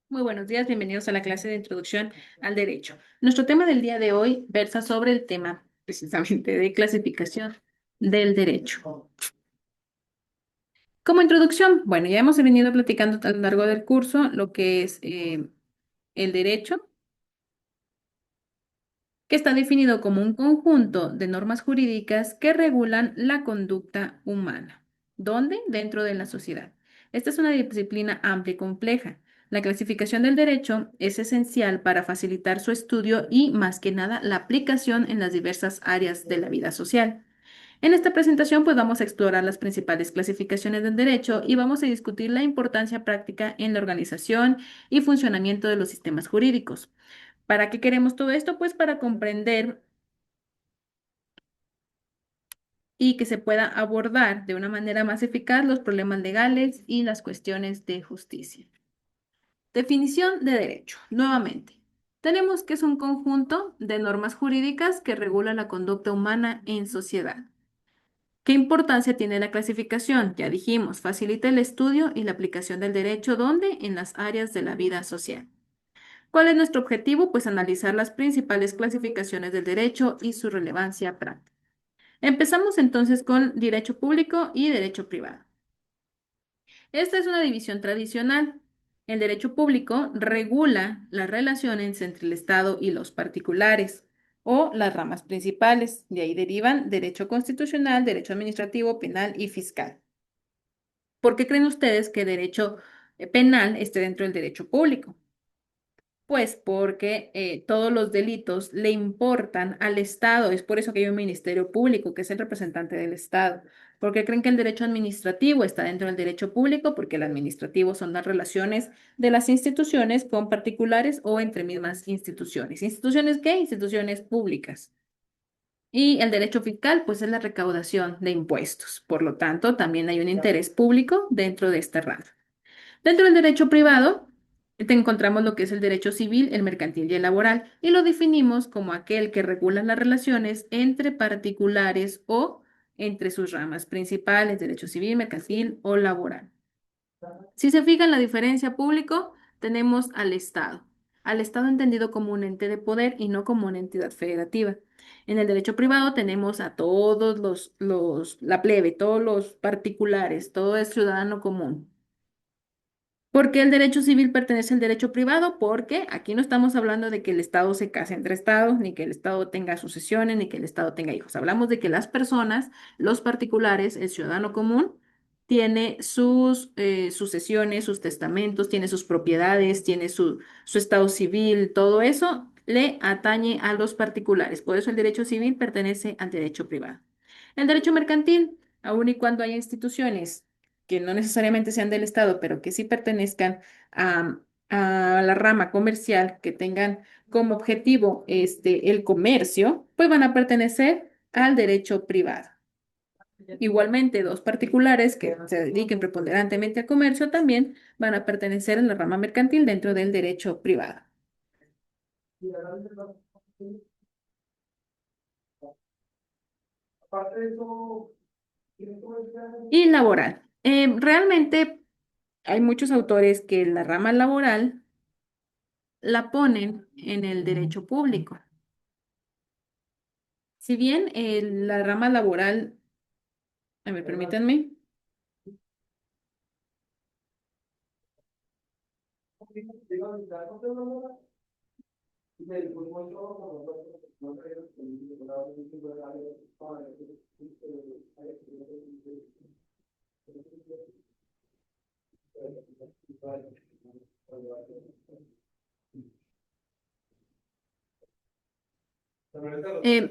Muy buenos días, bienvenidos a la clase de Introducción al Derecho. Nuestro tema del día de hoy versa sobre el tema precisamente de clasificación del derecho. Como introducción, bueno, ya hemos venido platicando a lo largo del curso lo que es el derecho, que está definido como un conjunto de normas jurídicas que regulan la conducta humana. ¿Dónde? Dentro de la sociedad. Esta es una disciplina amplia y compleja. La clasificación del derecho es esencial para facilitar su estudio y, más que nada, la aplicación en las diversas áreas de la vida social. En esta presentación, pues vamos a explorar las principales clasificaciones del derecho y vamos a discutir la importancia práctica en la organización y funcionamiento de los sistemas jurídicos. ¿Para qué queremos todo esto? Pues para comprender y que se pueda abordar de una manera más eficaz los problemas legales y las cuestiones de justicia. Definición de derecho. Nuevamente, tenemos que es un conjunto de normas jurídicas que regula la conducta humana en sociedad. ¿Qué importancia tiene la clasificación? Ya dijimos, facilita el estudio y la aplicación del derecho, ¿dónde? En las áreas de la vida social. ¿Cuál es nuestro objetivo? Pues analizar las principales clasificaciones del derecho y su relevancia práctica. Empezamos entonces con derecho público y derecho privado. Esta es una división tradicional. El derecho público regula las relaciones entre el Estado y los particulares o las ramas principales. De ahí derivan derecho constitucional, derecho administrativo, penal y fiscal. ¿Por qué creen ustedes que derecho penal esté dentro del derecho público? Pues porque todos los delitos le importan al Estado. Es por eso que hay un ministerio público, que es el representante del Estado. ¿Por qué creen que el derecho administrativo está dentro del derecho público? Porque el administrativo son las relaciones de las instituciones con particulares o entre mismas instituciones. ¿Instituciones qué? Instituciones públicas. Y el derecho fiscal, pues es la recaudación de impuestos. Por lo tanto, también hay un interés público dentro de esta rama. Dentro del derecho privado, te encontramos lo que es el derecho civil, el mercantil y el laboral, y lo definimos como aquel que regula las relaciones entre particulares o entre sus ramas principales, derecho civil, mercantil o laboral. Si se fijan la diferencia público, tenemos al Estado entendido como un ente de poder y no como una entidad federativa. En el derecho privado tenemos a todos la plebe, todos los particulares, todo es ciudadano común. ¿Por qué el derecho civil pertenece al derecho privado? Porque aquí no estamos hablando de que el Estado se case entre Estados, ni que el Estado tenga sucesiones, ni que el Estado tenga hijos. Hablamos de que las personas, los particulares, el ciudadano común, tiene sus sucesiones, sus testamentos, tiene sus propiedades, tiene su estado civil, todo eso le atañe a los particulares. Por eso el derecho civil pertenece al derecho privado. El derecho mercantil, aun y cuando hay instituciones que no necesariamente sean del Estado, pero que sí pertenezcan a, a la rama comercial, que tengan como objetivo el comercio, pues van a pertenecer al derecho privado. Igualmente, dos particulares que se dediquen preponderantemente al comercio también van a pertenecer a la rama mercantil dentro del derecho privado. Y laboral. Realmente hay muchos autores que la rama laboral la ponen en el derecho público. Si bien la rama laboral, a ver, permítanme.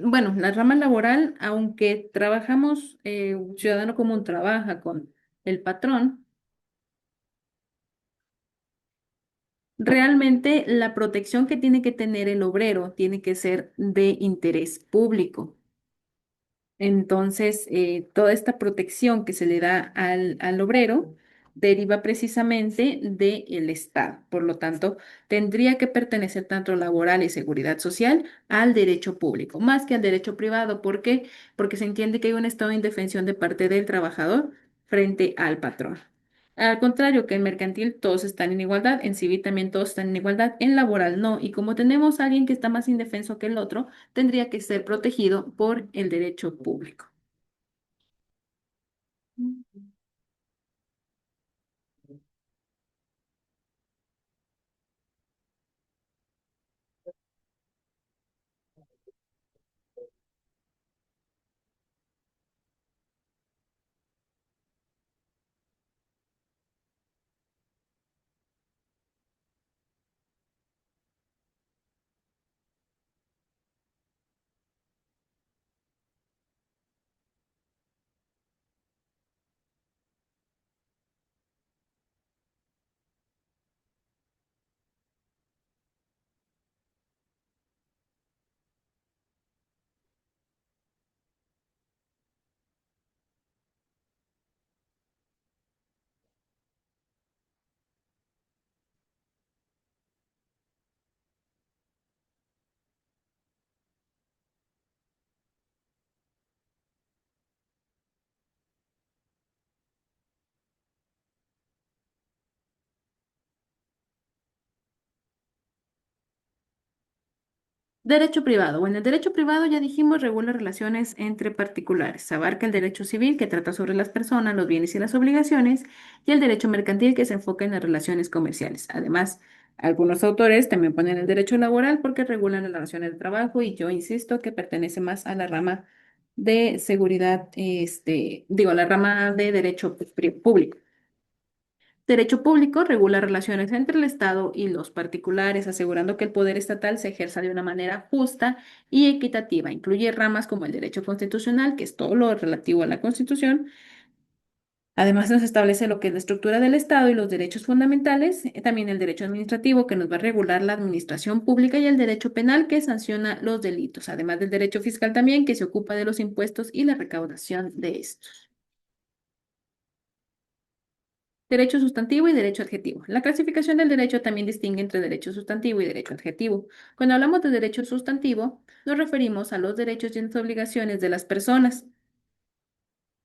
Bueno, la rama laboral, aunque trabajamos, un ciudadano común trabaja con el patrón, realmente la protección que tiene que tener el obrero tiene que ser de interés público. Entonces, toda esta protección que se le da al obrero deriva precisamente del Estado. Por lo tanto, tendría que pertenecer tanto laboral y seguridad social al derecho público, más que al derecho privado. ¿Por qué? Porque se entiende que hay un estado de indefensión de parte del trabajador frente al patrón. Al contrario que en mercantil todos están en igualdad, en civil también todos están en igualdad, en laboral no. Y como tenemos a alguien que está más indefenso que el otro, tendría que ser protegido por el derecho público. Derecho privado. Bueno, el derecho privado ya dijimos regula relaciones entre particulares. Abarca el derecho civil que trata sobre las personas, los bienes y las obligaciones, y el derecho mercantil que se enfoca en las relaciones comerciales. Además, algunos autores también ponen el derecho laboral porque regulan las relaciones de trabajo y yo insisto que pertenece más a la rama de seguridad, la rama de derecho público. Derecho público regula relaciones entre el Estado y los particulares, asegurando que el poder estatal se ejerza de una manera justa y equitativa. Incluye ramas como el derecho constitucional, que es todo lo relativo a la Constitución. Además, nos establece lo que es la estructura del Estado y los derechos fundamentales. También el derecho administrativo, que nos va a regular la administración pública, y el derecho penal, que sanciona los delitos. Además del derecho fiscal también, que se ocupa de los impuestos y la recaudación de estos. Derecho sustantivo y derecho adjetivo. La clasificación del derecho también distingue entre derecho sustantivo y derecho adjetivo. Cuando hablamos de derecho sustantivo, nos referimos a los derechos y las obligaciones de las personas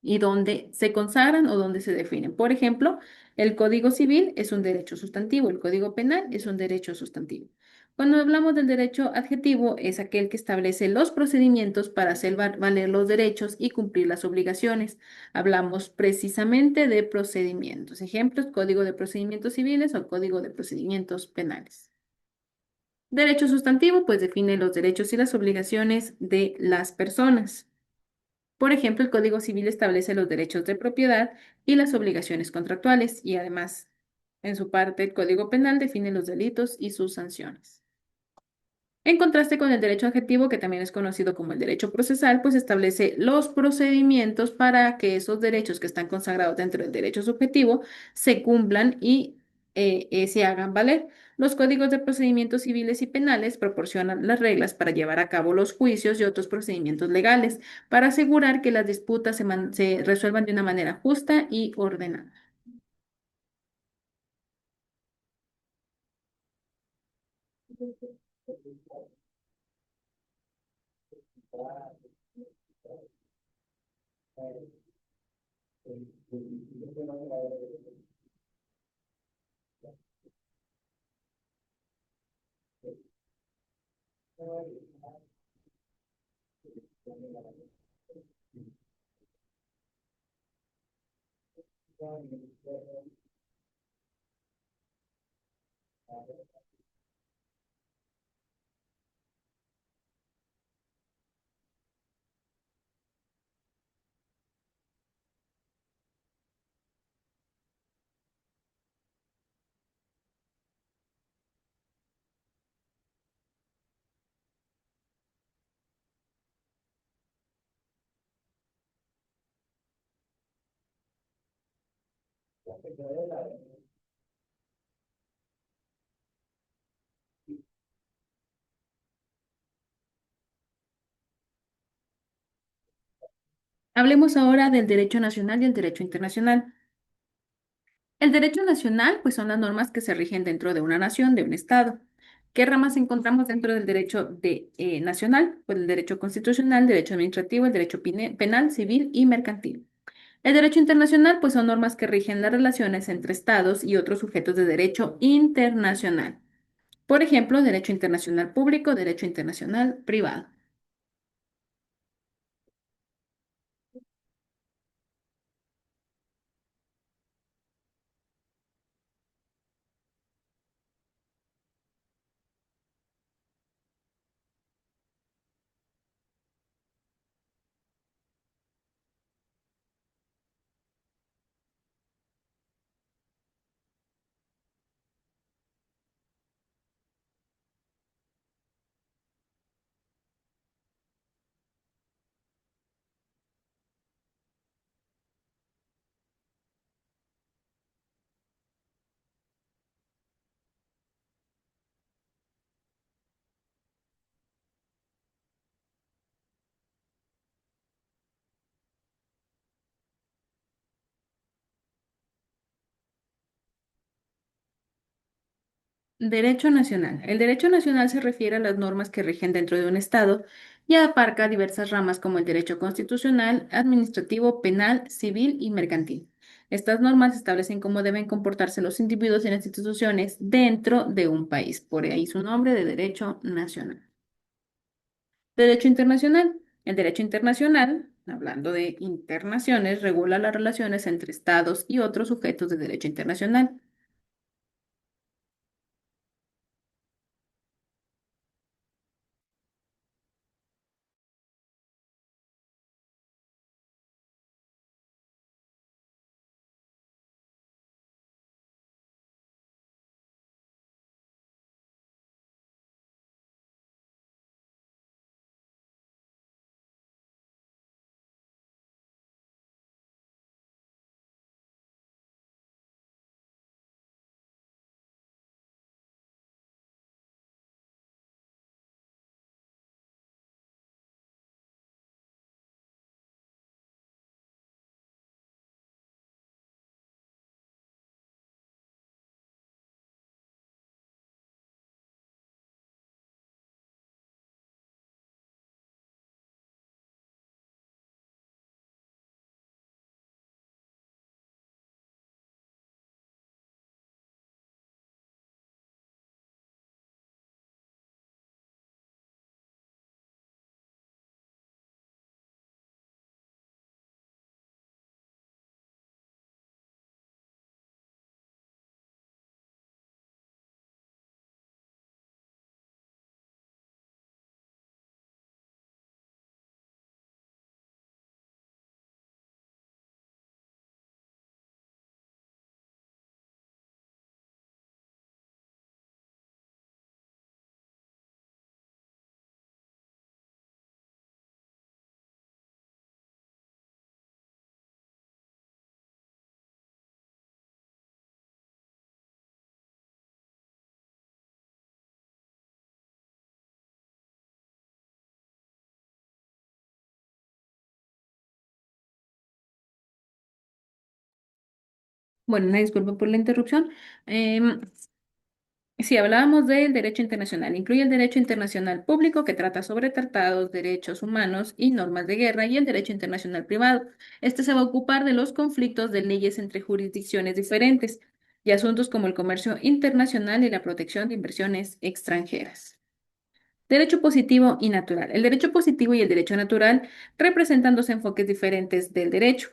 y donde se consagran o donde se definen. Por ejemplo, el Código Civil es un derecho sustantivo, el Código Penal es un derecho sustantivo. Cuando hablamos del derecho adjetivo, es aquel que establece los procedimientos para hacer valer los derechos y cumplir las obligaciones. Hablamos precisamente de procedimientos. Ejemplos, Código de Procedimientos Civiles o Código de Procedimientos Penales. Derecho sustantivo, pues define los derechos y las obligaciones de las personas. Por ejemplo, el Código Civil establece los derechos de propiedad y las obligaciones contractuales y además, en su parte, el Código Penal define los delitos y sus sanciones. En contraste con el derecho adjetivo, que también es conocido como el derecho procesal, pues establece los procedimientos para que esos derechos que están consagrados dentro del derecho subjetivo se cumplan y se hagan valer. Los códigos de procedimientos civiles y penales proporcionan las reglas para llevar a cabo los juicios y otros procedimientos legales, para asegurar que las disputas se resuelvan de una manera justa y ordenada. Hablemos ahora del derecho nacional y el derecho internacional. El derecho nacional, pues son las normas que se rigen dentro de una nación, de un estado. ¿Qué ramas encontramos dentro del derecho nacional? Pues el derecho constitucional, el derecho administrativo, el derecho penal, civil y mercantil. El derecho internacional, pues son normas que rigen las relaciones entre estados y otros sujetos de derecho internacional. Por ejemplo, derecho internacional público, derecho internacional privado. Derecho nacional. El derecho nacional se refiere a las normas que rigen dentro de un estado y abarca diversas ramas como el derecho constitucional, administrativo, penal, civil y mercantil. Estas normas establecen cómo deben comportarse los individuos y las instituciones dentro de un país, por ahí su nombre de derecho nacional. Derecho internacional. El derecho internacional, hablando de internaciones, regula las relaciones entre estados y otros sujetos de derecho internacional. Bueno, una disculpa por la interrupción. Em, si hablábamos del derecho internacional, incluye el derecho internacional público que trata sobre tratados, derechos humanos y normas de guerra, y el derecho internacional privado. Este se va a ocupar de los conflictos de leyes entre jurisdicciones diferentes y asuntos como el comercio internacional y la protección de inversiones extranjeras. Derecho positivo y natural. El derecho positivo y el derecho natural representan dos enfoques diferentes del derecho.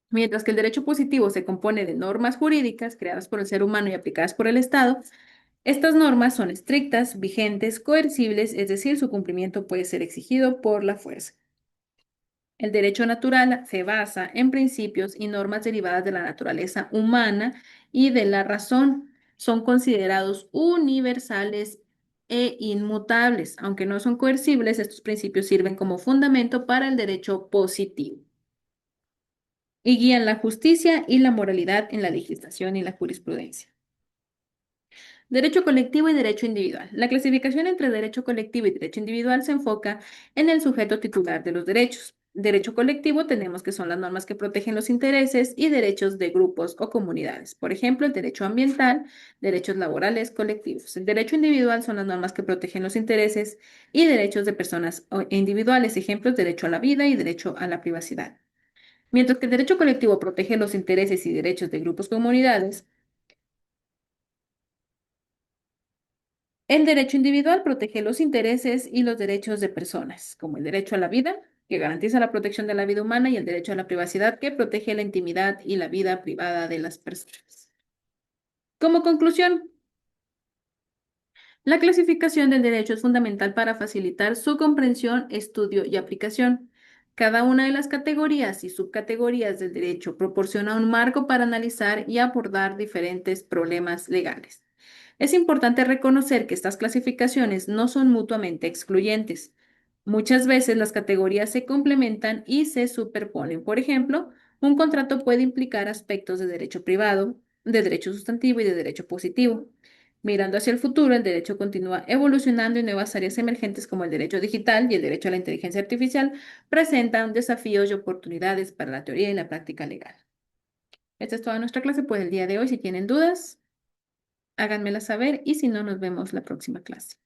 Mientras que el derecho positivo se compone de normas jurídicas creadas por el ser humano y aplicadas por el Estado, estas normas son estrictas, vigentes, coercibles, es decir, su cumplimiento puede ser exigido por la fuerza. El derecho natural se basa en principios y normas derivadas de la naturaleza humana y de la razón. Son considerados universales e inmutables. Aunque no son coercibles, estos principios sirven como fundamento para el derecho positivo y guían la justicia y la moralidad en la legislación y la jurisprudencia. Derecho colectivo y derecho individual. La clasificación entre derecho colectivo y derecho individual se enfoca en el sujeto titular de los derechos. Derecho colectivo tenemos que son las normas que protegen los intereses y derechos de grupos o comunidades. Por ejemplo, el derecho ambiental, derechos laborales colectivos. El derecho individual son las normas que protegen los intereses y derechos de personas individuales. Ejemplos, derecho a la vida y derecho a la privacidad. Mientras que el derecho colectivo protege los intereses y derechos de grupos comunidades, el derecho individual protege los intereses y los derechos de personas, como el derecho a la vida, que garantiza la protección de la vida humana, y el derecho a la privacidad, que protege la intimidad y la vida privada de las personas. Como conclusión, la clasificación del derecho es fundamental para facilitar su comprensión, estudio y aplicación. Cada una de las categorías y subcategorías del derecho proporciona un marco para analizar y abordar diferentes problemas legales. Es importante reconocer que estas clasificaciones no son mutuamente excluyentes. Muchas veces las categorías se complementan y se superponen. Por ejemplo, un contrato puede implicar aspectos de derecho privado, de derecho sustantivo y de derecho positivo. Mirando hacia el futuro, el derecho continúa evolucionando y nuevas áreas emergentes como el derecho digital y el derecho a la inteligencia artificial presentan desafíos y oportunidades para la teoría y la práctica legal. Esta es toda nuestra clase por el día de hoy. Si tienen dudas, háganmela saber y si no, nos vemos la próxima clase.